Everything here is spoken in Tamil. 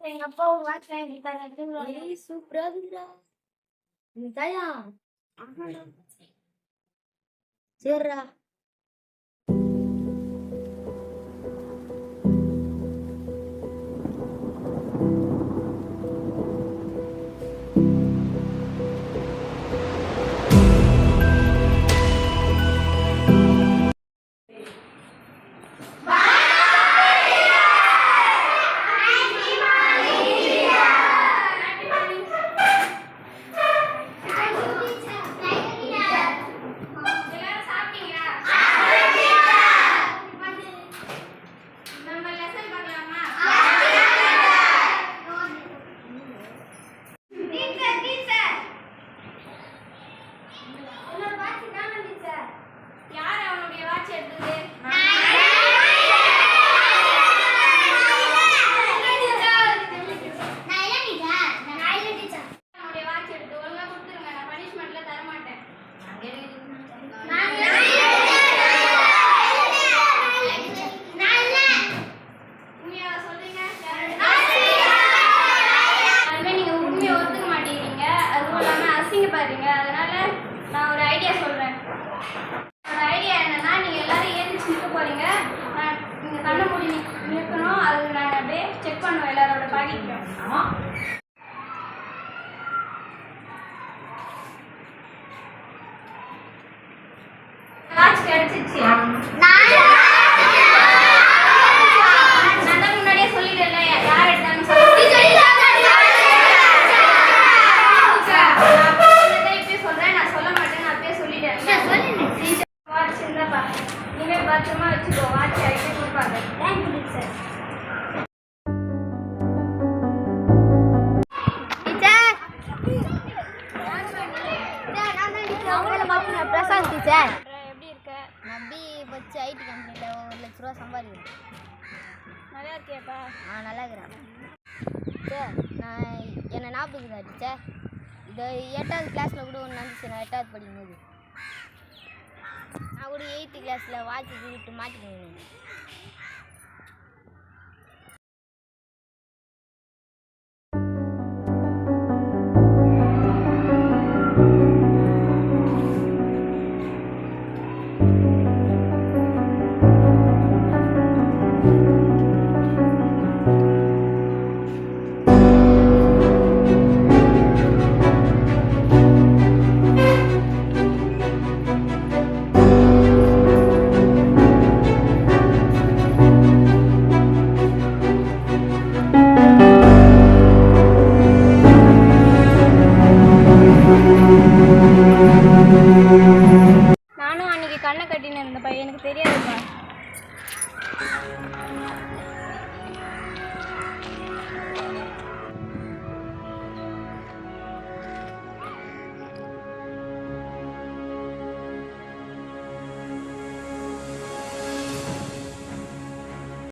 எங்க அப்பா ஒரு வாட்ச் வாங்கி கொடுத்தாங்க. சூப்பரா இருக்குடா. தாயா சரிடா. அதனால நான் ஒரு ஐடியா சொல்றேன். ஒரு ஐடியா என்னன்னா, நீங்க எல்லாரும் ஏந்திச்சு நிற்க போறீங்க. நீங்க கண்ணை மூடி நிற்கணும். அது நான் அப்படியே செக் பண்ணுவேன் எல்லாரோட பாக்கெட்லையும். ஆமா, வாட்ச் கிடைச்சிச்சு. நான் தான் முன்னாடியே சொல்லிட்டேன்ல, யார் எடுத்தாங்கன்னு சொல்லி. பத்திரமா வச்சுக்கோ. வாட்ச் ஆகிட்டு கொடுப்பாங்க. Thank you sir. பிரசாந்த் டீச்சர், எப்படி இருக்க? நம்பி வச்சு ஐடி கம்பெனியில் 1 லட்ச ரூபா சம்பாதிக்கிறேன். நல்லா இருக்கியாப்பா? நல்லா இருக்கிறேன் டீச்சர். நான் என்னை ஞாபகம் இருக்குதா டீச்சர்? இந்த 8வது கிளாஸில் கூட ஒன்று நடந்துச்சு. நான் 8வது படிக்கும்போது நான் கூட 8th கிளாஸில் வாட்ச் தூக்கிட்டு மாட்டிக்கினேன்.